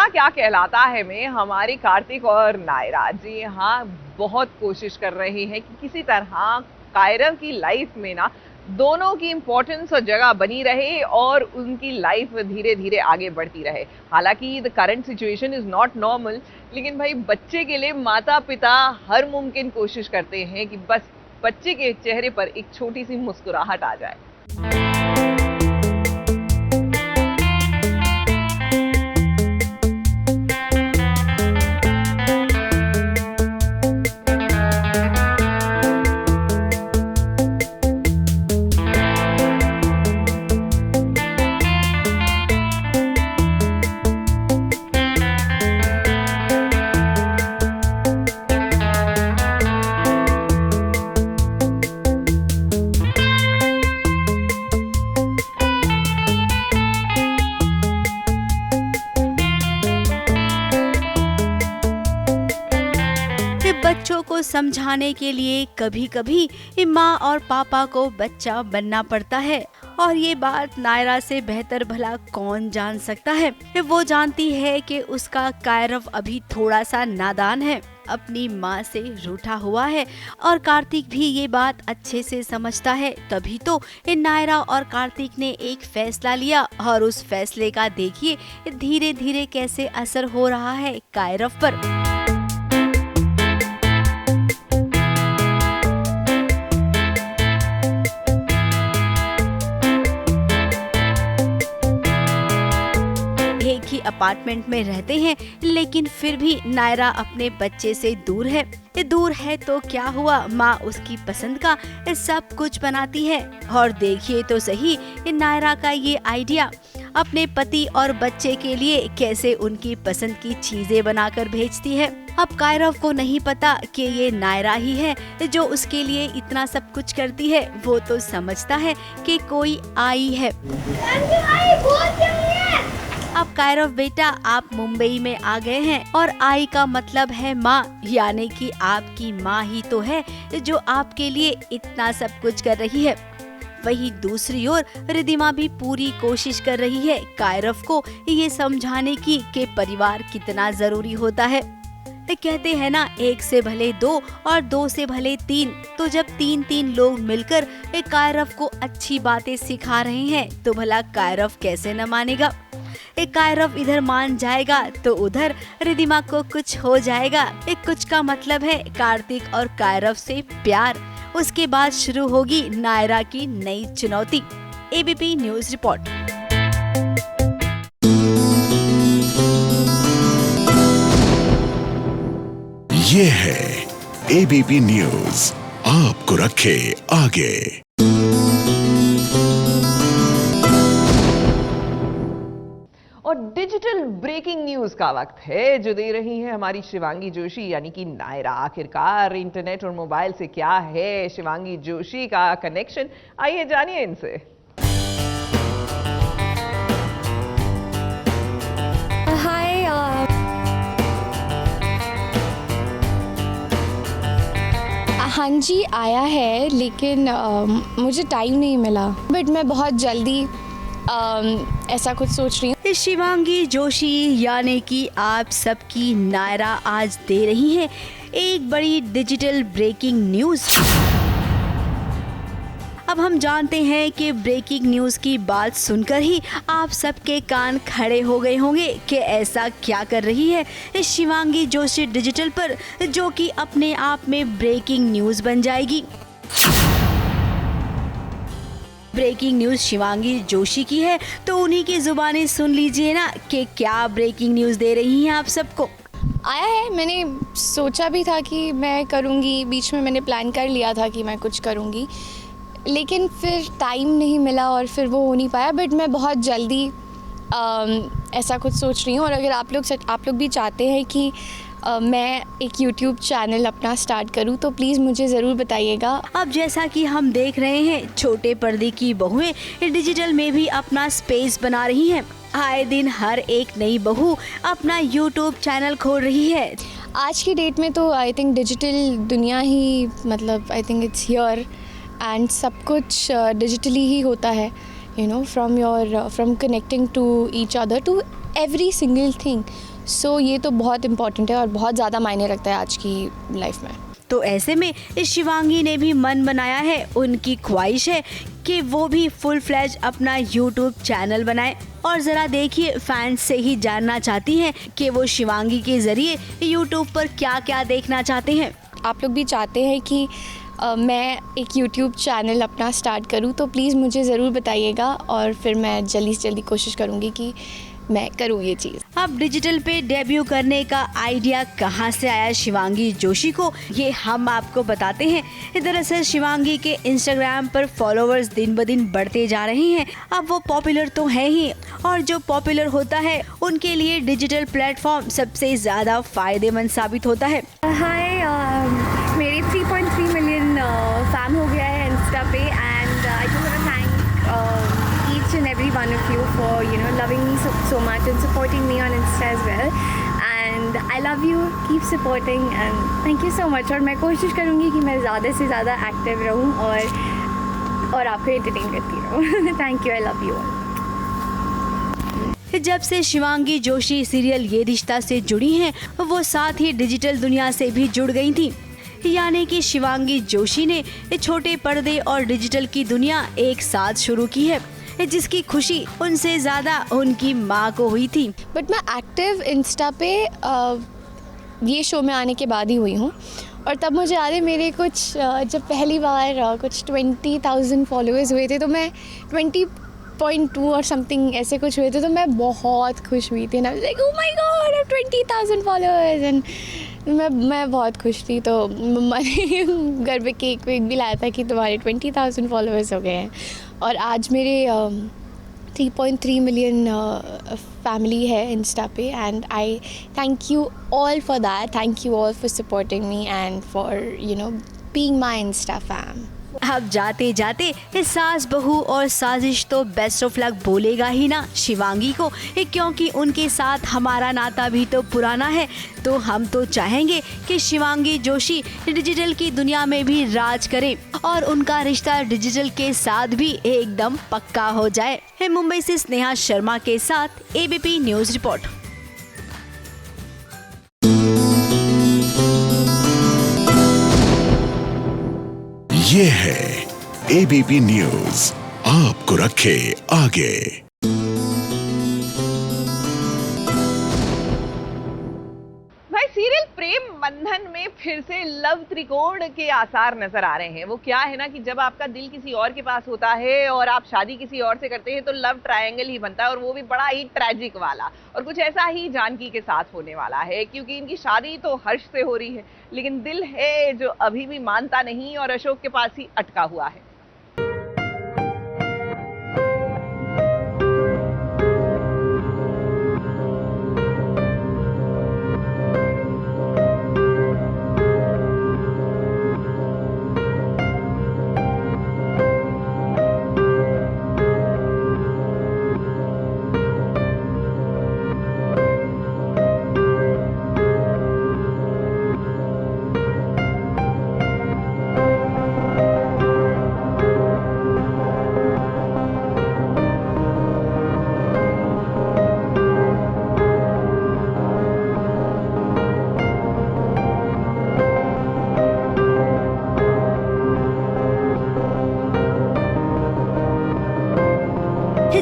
क्या कहलाता है में हमारे कार्तिक और नायरा जी हाँ बहुत कोशिश कर रहे हैं कि किसी तरह कायरव की लाइफ में ना दोनों की इम्पोर्टेंस और जगह बनी रहे और उनकी लाइफ धीरे धीरे आगे बढ़ती रहे। हालांकि the current situation is not normal, लेकिन भाई बच्चे के लिए माता पिता हर मुमकिन कोशिश करते हैं कि बस बच्चे के चेहरे पर एक छोटी सी मुस्कुराहट आ जाए। बच्चों को समझाने के लिए कभी कभी माँ और पापा को बच्चा बनना पड़ता है, और ये बात नायरा से बेहतर भला कौन जान सकता है। वो जानती है कि उसका कायरव अभी थोड़ा सा नादान है, अपनी माँ से रूठा हुआ है, और कार्तिक भी ये बात अच्छे से समझता है। तभी तो नायरा और कार्तिक ने एक फैसला लिया, और उस फैसले का देखिए धीरे धीरे कैसे असर हो रहा है कायरव पर। एक ही अपार्टमेंट में रहते हैं, लेकिन फिर भी नायरा अपने बच्चे से दूर है। दूर है तो क्या हुआ, माँ उसकी पसंद का सब कुछ बनाती है। और देखिए तो सही नायरा का ये आइडिया, अपने पति और बच्चे के लिए कैसे उनकी पसंद की चीजें बनाकर भेजती है। अब कायरव को नहीं पता कि ये नायरा ही है जो उसके लिए इतना सब कुछ करती है। वो तो समझता है कि कोई आई है। अब कायरव बेटा आप मुंबई में आ गए हैं, और आई का मतलब है माँ, यानी कि आपकी माँ ही तो है जो आपके लिए इतना सब कुछ कर रही है। वहीं दूसरी ओर रिद्धिमा भी पूरी कोशिश कर रही है कायरव को ये समझाने की कि परिवार कितना जरूरी होता है। कहते हैं ना, एक से भले दो और दो से भले तीन। तो जब तीन तीन लोग मिलकर कायरव को अच्छी बातें सिखा रहे हैं तो भला कायरव कैसे न मानेगा। कायरव इधर मान जाएगा तो उधर रिद्धिमा को कुछ हो जाएगा। कुछ का मतलब है कार्तिक और कायरव से प्यार। उसके बाद शुरू होगी नायरा की नई चुनौती। ABP news report. ये है एबीपी न्यूज, आपको रखे आगे। और डिजिटल ब्रेकिंग न्यूज का वक्त है जो दे रही है हमारी शिवांगी जोशी यानी कि नायरा। आखिरकार इंटरनेट और मोबाइल से क्या है शिवांगी जोशी का कनेक्शन, आइए जानिए इनसे। हाय, हाँ जी आया है, लेकिन मुझे टाइम नहीं मिला, बट मैं बहुत जल्दी ऐसा कुछ सोच रही हूँ। शिवांगी जोशी यानी कि आप सबकी नायरा आज दे रही हैं एक बड़ी डिजिटल ब्रेकिंग न्यूज। अब हम जानते हैं कि ब्रेकिंग न्यूज की बात सुनकर ही आप सबके कान खड़े हो गए होंगे कि ऐसा क्या कर रही है शिवांगी जोशी डिजिटल पर, जो कि अपने आप में ब्रेकिंग न्यूज बन जाएगी। ब्रेकिंग न्यूज शिवांगी जोशी की है, तो उन्हीं की जुबानी सुन लीजिए ना कि क्या ब्रेकिंग न्यूज दे रही हैं आप सबको। आया है, मैंने सोचा भी था कि मैं करूँगी, बीच में मैंने प्लान कर लिया था कि मैं कुछ करूँगी, लेकिन फिर टाइम नहीं मिला और फिर वो हो नहीं पाया। बट मैं बहुत जल्दी ऐसा कुछ सोच रही हूँ, और अगर आप लोग भी चाहते हैं कि मैं एक YouTube चैनल अपना स्टार्ट करूं तो प्लीज़ मुझे ज़रूर बताइएगा। अब जैसा कि हम देख रहे हैं छोटे पर्दे की बहुएं डिजिटल में भी अपना स्पेस बना रही हैं। आए दिन हर एक नई बहू अपना YouTube चैनल खोल रही है। आज की डेट में तो आई थिंक डिजिटल दुनिया ही, मतलब I think it's here, and सब कुछ डिजिटली ही होता है, you know, from connecting to each other to every single thing. So ये तो बहुत इम्पॉर्टेंट है और बहुत ज़्यादा मायने रखता है आज की लाइफ में। तो ऐसे में शिवांगी ने भी मन बनाया है, उनकी ख्वाहिश है कि वो भी फुल फ्लैज अपना यूट्यूब चैनल बनाए। और ज़रा देखिए, फैंस से ही जानना चाहती हैं कि वो शिवांगी के ज़रिए यूट्यूब पर क्या क्या देखना चाहते हैं। आप लोग भी चाहते हैं कि मैं एक यूट्यूब चैनल अपना स्टार्ट करूं, तो प्लीज़ मुझे ज़रूर बताइएगा और फिर मैं जल्दी से जल्दी कोशिश करूंगी कि मैं करूं ये चीज़। अब डिजिटल पे डेब्यू करने का आइडिया कहां से आया शिवांगी जोशी को, ये हम आपको बताते हैं। दरअसल शिवांगी के इंस्टाग्राम पर फॉलोअर्स दिन ब दिन बढ़ते जा रहे हैं। अब वो पॉपुलर तो है ही, और जो पॉपुलर होता है उनके लिए डिजिटल प्लेटफॉर्म सबसे ज़्यादा फायदेमंद साबित होता है। हाय, मेरी 3.3 मिलियन फैन हो गया है इंस्टा पे, and I just want to thank each and every one of you for loving me so much and supporting me on Insta as well, and I love you, keep supporting and thank you so much। और मैं कोशिश करूँगी कि मैं ज़्यादा से ज़्यादा active रहूँ और आपको एंटरटेन करती रहूँ। Thank you, I love you. जब से शिवांगी जोशी सीरियल ये रिश्ता से जुड़ी हैं, वो साथ ही डिजिटल दुनिया से भी जुड़ गई थी। यानी कि शिवांगी जोशी ने छोटे पर्दे और डिजिटल की दुनिया एक साथ शुरू की है, जिसकी खुशी उनसे ज़्यादा उनकी माँ को हुई थी। बट मैं एक्टिव इंस्टा पे ये शो में आने के बाद ही हुई हूँ, और तब मुझे याद है मेरे कुछ जब पहली बार कुछ 20,000 फॉलोअर्स हुए थे, तो मैं 20.2 और समथिंग ऐसे कुछ हुए थे, तो मैं बहुत खुश हुई थी ना, like oh my God, I have 20,000 followers, and मैं बहुत खुश थी। तो मम्मा ने घर पे केक वेक भी लाया था कि तुम्हारे 20,000 फॉलोअर्स हो गए हैं, और आज मेरे 3.3 मिलियन फैमिली है इंस्टा पे, and I thank you all for that, thank you all for supporting me and for being my Insta fam. अब जाते जाते सास बहू और साजिश तो बेस्ट ऑफ लक बोलेगा ही ना शिवांगी को, क्योंकि उनके साथ हमारा नाता भी तो पुराना है। तो हम तो चाहेंगे कि शिवांगी जोशी डिजिटल की दुनिया में भी राज करे और उनका रिश्ता डिजिटल के साथ भी एकदम पक्का हो जाए। मुंबई से स्नेहा शर्मा के साथ एबीपी न्यूज रिपोर्ट। ये है एबीपी न्यूज, आपको रखे आगे। भाई, सीरियल प्रेम बंधन में फिर से लव त्रिकोण के आसार नजर आ रहे हैं। वो क्या है ना कि जब आपका दिल किसी और के पास होता है और आप शादी किसी और से करते हैं, तो लव ट्रायंगल ही बनता है, और वो भी बड़ा ही ट्रेजिक वाला। और कुछ ऐसा ही जानकी के साथ होने वाला है, क्योंकि इनकी शादी तो हर्ष से हो रही है, लेकिन दिल है जो अभी भी मानता नहीं और अशोक के पास ही अटका हुआ है।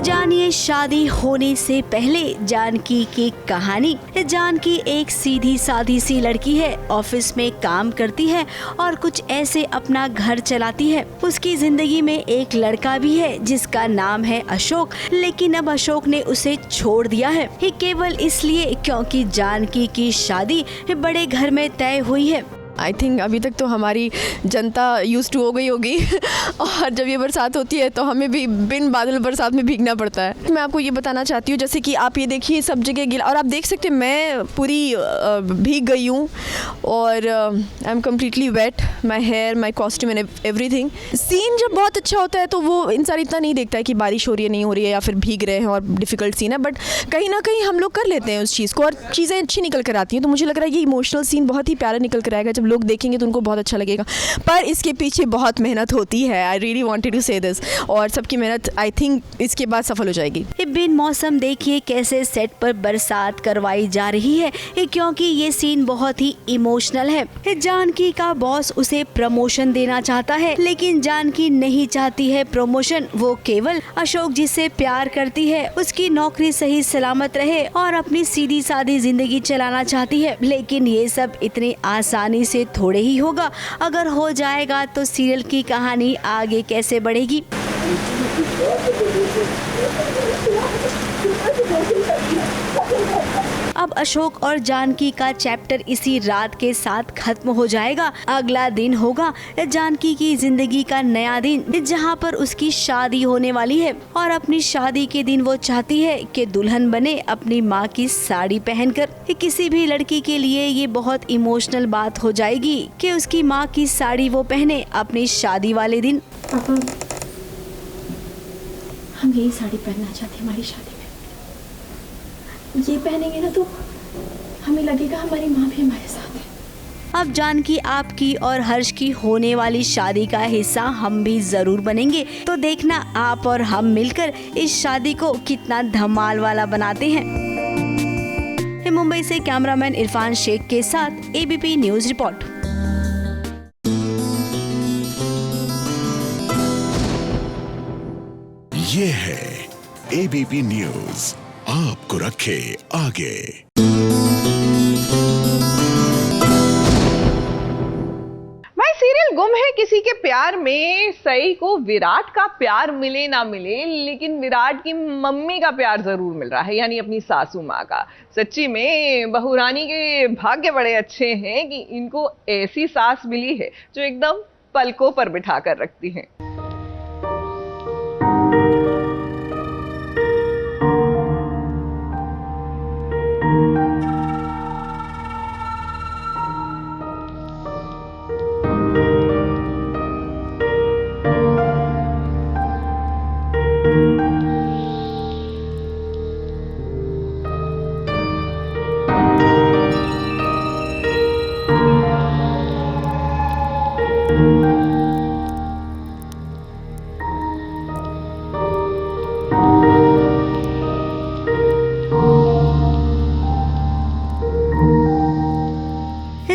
जानिए शादी होने से पहले जानकी की कहानी। जानकी एक सीधी सादी सी लड़की है, ऑफिस में काम करती है और कुछ ऐसे अपना घर चलाती है। उसकी जिंदगी में एक लड़का भी है जिसका नाम है अशोक, लेकिन अब अशोक ने उसे छोड़ दिया है, केवल इसलिए क्योंकि जानकी की शादी बड़े घर में तय हुई है। आई थिंक अभी तक तो हमारी जनता यूज्ड टू हो गई होगी और जब ये बरसात होती है तो हमें भी बिन बादल बरसात में भीगना पड़ता है। मैं आपको ये बताना चाहती हूँ, जैसे कि आप ये देखिए सब जगह गिला, और आप देख सकते हैं मैं पूरी भीग गई हूँ और I am completely wet, my hair, my costume and everything. Scene जब बहुत अच्छा होता है तो वो इंसान इतना नहीं देखता है कि बारिश हो रही है नहीं हो रही है या फिर भीग रहे हैं और डिफ़िकल्ट सीन है, बट कहीं ना कहीं हम लोग कर लेते हैं उस चीज़ को और चीज़ें अच्छी निकल कर आती हैं। तो मुझे लग रहा है ये इमोशनल सीन बहुत ही प्यारा निकल कर आएगा जब लोग देखेंगे तो उनको बहुत अच्छा लगेगा, पर इसके पीछे बहुत मेहनत होती है। आई रियली वांटेड टू से दिस, और सबकी मेहनत आई थिंक इसके बाद सफल हो जाएगी। बिन मौसम देखिए कैसे सेट पर बरसात करवाई जा रही है, क्योंकि ये सीन बहुत ही इमोशनल है। जानकी का बॉस उसे प्रमोशन देना चाहता है, लेकिन जानकी नहीं चाहती है प्रमोशन। वो केवल अशोक जिससे प्यार करती है उसकी नौकरी सही सलामत रहे और अपनी सीधी सादी जिंदगी चलाना चाहती है। लेकिन ये सब इतनी आसानी से थोड़े ही होगा। अगर हो जाएगा तो सीरियल की कहानी आगे कैसे बढ़ेगी। अब अशोक और जानकी का चैप्टर इसी रात के साथ खत्म हो जाएगा। अगला दिन होगा जानकी की जिंदगी का नया दिन, जहां पर उसकी शादी होने वाली है। और अपनी शादी के दिन वो चाहती है कि दुल्हन बने अपनी माँ की साड़ी पहनकर। किसी भी लड़की के लिए ये बहुत इमोशनल बात हो जाएगी कि उसकी माँ की साड़ी वो पहने अपनी शादी वाले दिन। पापा, हम यही साड़ी पहनना चाहते हैं हमारी शादी में। ये पहनेंगे ना तो हमें लगेगा हमारी माँ भी हमारे साथ है। अब जानकी आपकी और हर्ष की होने वाली शादी का हिस्सा हम भी जरूर बनेंगे। तो देखना आप और हम मिलकर इस शादी को कितना धमाल वाला बनाते हैं। मुंबई से कैमरामैन इरफान शेख के साथ एबीपी न्यूज रिपोर्ट। ये है एबीपी न्यूज, आपको रखे आगे। भाई सीरियल गुम है किसी के प्यार में सई को विराट का प्यार मिले ना मिले, लेकिन विराट की मम्मी का प्यार जरूर मिल रहा है, यानी अपनी सासू माँ का। सच्ची में बहू रानी के भाग्य बड़े अच्छे हैं कि इनको ऐसी सास मिली है जो एकदम पलकों पर बिठा कर रखती है।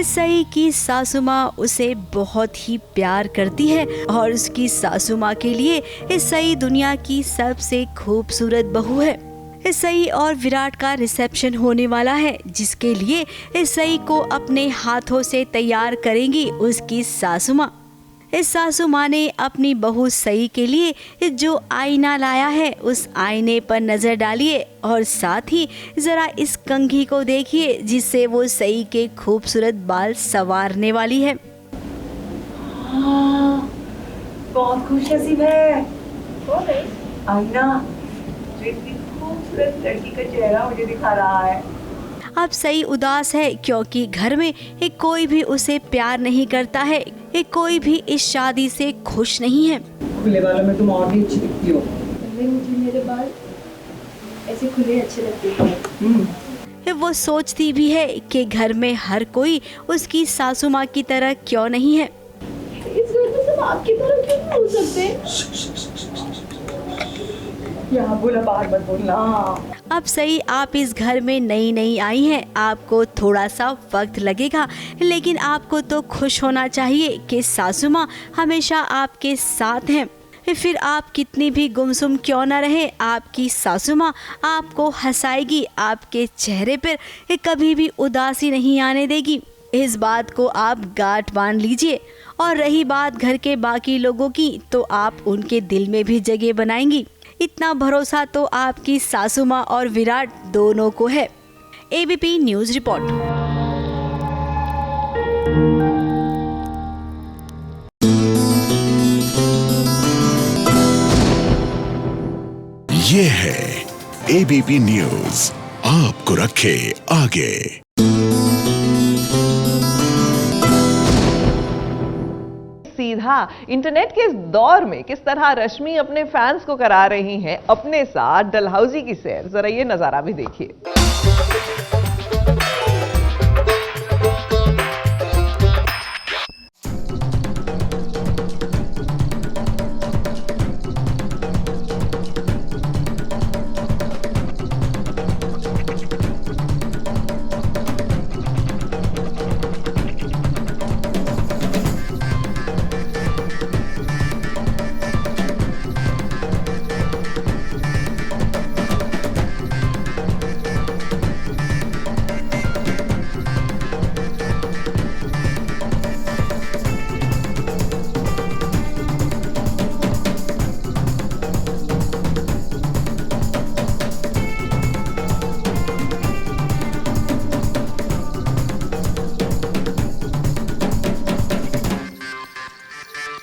सई की सासू माँ उसे बहुत ही प्यार करती है और उसकी सासू माँ के लिए सई दुनिया की सबसे खूबसूरत बहू है। सई और विराट का रिसेप्शन होने वाला है, जिसके लिए सई को अपने हाथों से तैयार करेंगी उसकी सासू माँ। इस सासू माँ ने अपनी बहू सई के लिए जो आईना लाया है उस आईने पर नजर डालिए और साथ ही जरा इस कंघी को देखिए जिससे वो सई के खूबसूरत बाल संवारने वाली है। बहुत खुश नसीब है। आईना जो इतनी खूबसूरत लड़की का चेहरा मुझे दिखा रहा है। अब सई उदास है क्योंकि घर में कोई भी उसे प्यार नहीं करता है, कोई भी इस शादी से खुश नहीं है। खुले बालों में तुम और भी अच्छी दिखती हो। मुझे मेरे बाल ऐसे खुले अच्छे लगते हैं। वो सोचती भी है कि घर में हर कोई उसकी सासू माँ की तरह क्यों नहीं है। इस घर में सब आपकी तरह क्यों नहीं हो सकते? यहाँ बोला, बाहर मत बोलना। अब सही आप इस घर में नई नई आई हैं, आपको थोड़ा सा वक्त लगेगा, लेकिन आपको तो खुश होना चाहिए कि सासू माँ हमेशा आपके साथ हैं। फिर आप कितनी भी गुमसुम क्यों न रहे, आपकी सासू माँ आपको हंसाएगी, आपके चेहरे पर कभी भी उदासी नहीं आने देगी। इस बात को आप गांठ बांध लीजिए। और रही बात घर के बाकी लोगों की, तो आप उनके दिल में भी जगह बनाएंगी। इतना भरोसा तो आपकी सासू माँ और विराट दोनों को है। ABP news report. ये है एबीपी न्यूज, आपको रखे आगे। सीधा इंटरनेट के इस दौर में किस तरह रश्मि अपने फैंस को करा रही हैं अपने साथ डलहौजी की सैर, जरा ये नजारा भी देखिए।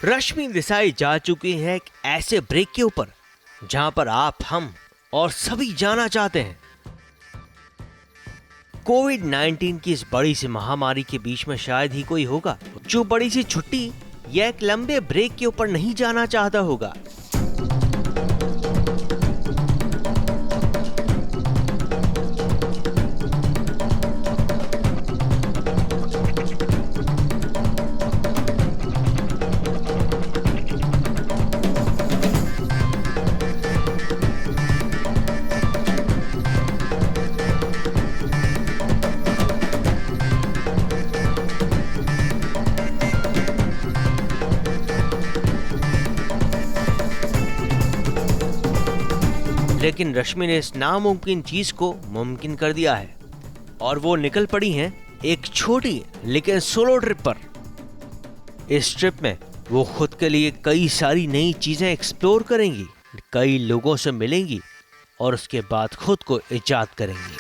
रश्मि देसाई जा चुकी है एक ऐसे ब्रेक के ऊपर जहां पर आप, हम और सभी जाना चाहते हैं। कोविड-19 की इस बड़ी सी महामारी के बीच में शायद ही कोई होगा जो बड़ी सी छुट्टी या एक लंबे ब्रेक के ऊपर नहीं जाना चाहता होगा। लेकिन रश्मि ने इस नामुमकिन चीज को मुमकिन कर दिया है और वो निकल पड़ी हैं एक छोटी लेकिन सोलो ट्रिप पर। इस ट्रिप में वो खुद के लिए कई सारी नई चीजें एक्सप्लोर करेंगी, कई लोगों से मिलेंगी और उसके बाद खुद को इजाद करेंगी।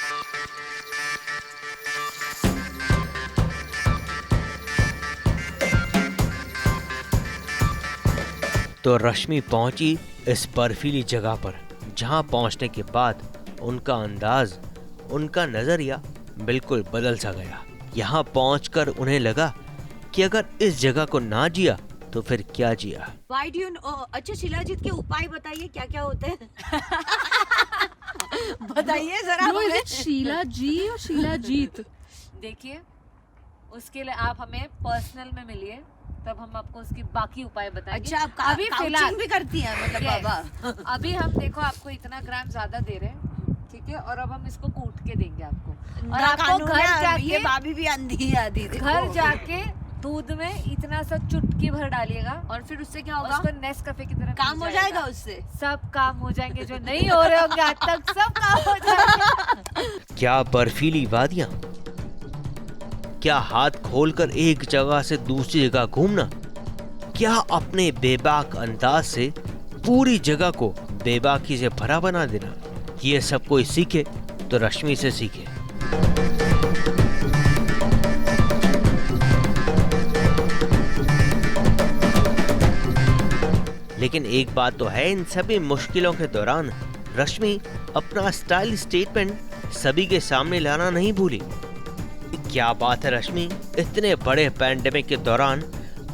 तो रश्मि पहुंची इस बर्फीली जगह पर, जहां पहुंचने के बाद उनका अंदाज, उनका नजरिया बिल्कुल बदल सा गया। यहां पहुंचकर उन्हें लगा कि अगर इस जगह को ना जिया तो फिर क्या जिया। अच्छा शिलाजीत के उपाय बताइए, क्या क्या होते हैं? बताइए जरा। शीला जी और शीलाजीत, देखिए उसके लिए आप हमें पर्सनल में मिलिए, तब हम आपको उसकी बाकी उपाय बताएंगे। अच्छा, आप अभी फिलहाल भी करती हैं मतलब बाबा? अभी हम देखो आपको इतना ग्राम ज्यादा दे रहे हैं, ठीक है, और अब हम इसको कूट के देंगे आपको। और आपको घर जाके, भाभी भी अंधी आधी, घर जाके दूध में इतना सा चुटकी भर डालिएगा और फिर उससे क्या होगा, उसको नेस्कैफे की तरह काम हो जाएगा। उससे सब काम हो जाएंगे, जो नहीं हो रहे होंगे आज तक सब काम हो जाएंगे। क्या बर्फीली वादियां, क्या हाथ खोलकर एक जगह से दूसरी जगह घूमना, क्या अपने बेबाक अंदाज से पूरी जगह को बेबाकी से भरा बना देना, ये सब कोई सीखे तो रश्मि से सीखे। लेकिन एक बात तो है, इन सभी मुश्किलों के दौरान रश्मि अपना स्टाइल स्टेटमेंट सभी के सामने लाना नहीं भूली। क्या बात है रश्मि, इतने बड़े पैंडेमिक के दौरान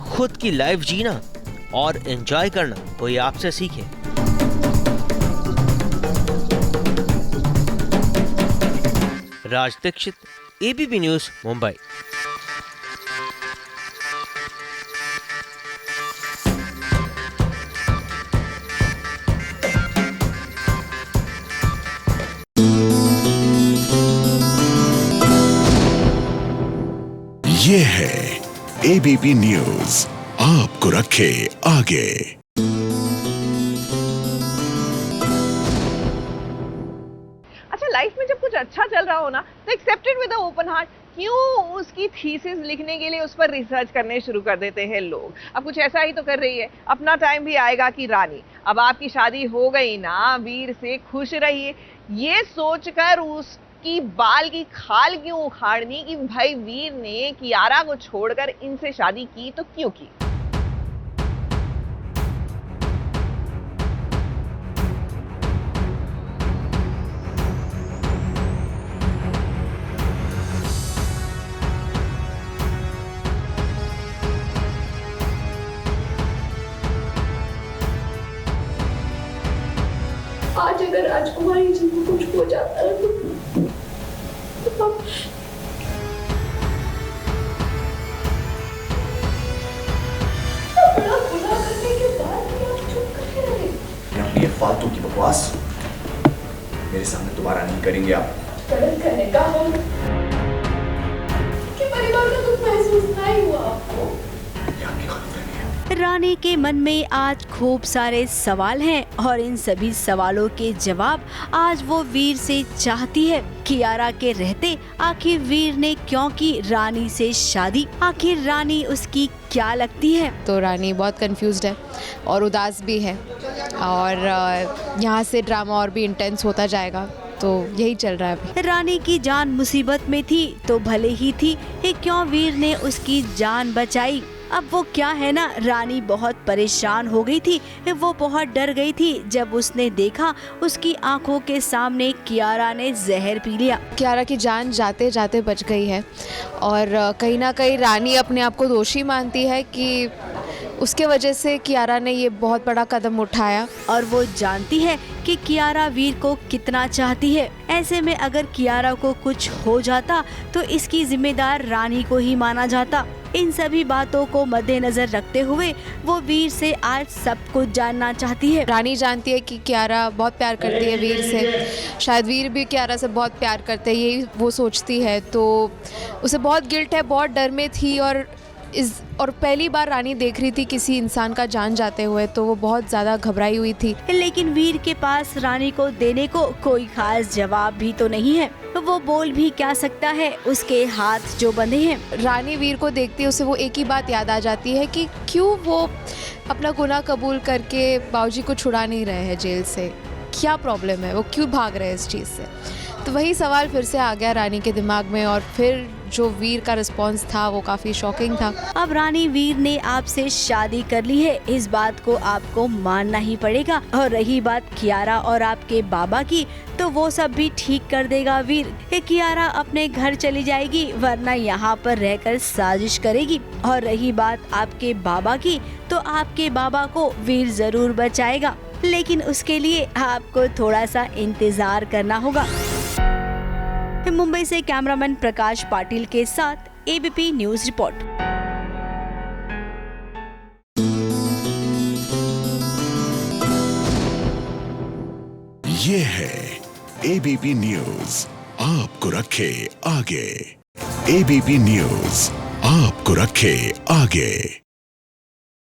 खुद की लाइफ जीना और एंजॉय करना कोई आपसे सीखे। राज दीक्षित, एबीपी न्यूज, मुंबई। ये है एबीपी न्यूज, आपको रखे आगे। अच्छा, लाइफ में जब कुछ अच्छा चल रहा हो ना तो एक्सेप्टेड विद ओपन हार्ट, क्यों उसकी थीसिस लिखने के लिए उस पर रिसर्च करने शुरू कर देते हैं लोग। अब कुछ ऐसा ही तो कर रही है। अपना टाइम भी आएगा कि रानी, अब आपकी शादी हो गई ना, वीर से खुश रहिए, ये सोचकर उस की बाल की खाल क्यों उखाड़नी कि भाई वीर ने कियारा को छोड़कर इनसे शादी की तो क्यों की। आज अगर राजकुमारी जी को कुछ हो जाता है तो बड़ा बुरा करने के बाद भी आप चुप कर रहे हैं। अपनी ये फालतू की बकवास मेरे सामने दोबारा नहीं करेंगे आप। गलत करने का हम कि परिवार का दुख महसूस नहीं हुआ आपको। रानी के मन में आज खूब सारे सवाल हैं और इन सभी सवालों के जवाब आज वो वीर से चाहती है। कियारा के रहते आखिर वीर ने क्यों की रानी से शादी, आखिर रानी उसकी क्या लगती है। तो रानी बहुत कंफ्यूज्ड है और उदास भी है और यहाँ से ड्रामा और भी इंटेंस होता जाएगा, तो यही चल रहा है अभी। रानी की जान मुसीबत में थी तो भले ही थी, क्यों वीर ने उसकी जान बचाई। अब वो क्या है ना, रानी बहुत परेशान हो गई थी, वो बहुत डर गई थी जब उसने देखा उसकी आंखों के सामने कियारा ने जहर पी लिया। कियारा की जान जाते जाते बच गई है और कहीं ना कहीं रानी अपने आप को दोषी मानती है कि उसके वजह से कियारा ने ये बहुत बड़ा कदम उठाया। और वो जानती है कि कियारा वीर को कितना चाहती है। ऐसे में अगर कियारा को कुछ हो जाता तो इसकी जिम्मेदार रानी को ही माना जाता। इन सभी बातों को मद्देनजर रखते हुए वो वीर से आज सब कुछ जानना चाहती है। रानी जानती है कि कियारा बहुत प्यार करती है वीर से, शायद वीर भी कियारा से बहुत प्यार करते हैं, यही वो सोचती है। तो उसे बहुत गिल्ट है, बहुत डर में थी और पहली बार रानी देख रही थी किसी इंसान का जान जाते हुए, तो वो बहुत ज़्यादा घबराई हुई थी। लेकिन वीर के पास रानी को देने को कोई खास जवाब भी तो नहीं है। वो बोल भी क्या सकता है, उसके हाथ जो बंधे हैं। रानी वीर को देखती है, उसे वो एक ही बात याद आ जाती है कि क्यों वो अपना गुनाह कबूल करके बाबूजी को छुड़ा नहीं रहे हैं जेल से, क्या प्रॉब्लम है, वो क्यों भाग रहे हैं इस चीज़ से। तो वही सवाल फिर से आ गया रानी के दिमाग में और फिर जो वीर का रिस्पॉन्स था वो काफ़ी शॉकिंग था। अब रानी वीर ने आपसे शादी कर ली है, इस बात को आपको मानना ही पड़ेगा। और रही बात कियारा और आपके बाबा की, तो वो सब भी ठीक कर देगा वीर। कियारा अपने घर चली जाएगी, वरना यहाँ पर रहकर साजिश करेगी। और रही बात आपके बाबा की, तो आपके बाबा को वीर जरूर बचाएगा, लेकिन उसके लिए आपको थोड़ा सा इंतजार करना होगा। मुंबई से कैमरामैन प्रकाश पाटिल के साथ एबीपी न्यूज रिपोर्ट। ये है एबीपी न्यूज, आपको रखे आगे। एबीपी न्यूज आपको रखे आगे।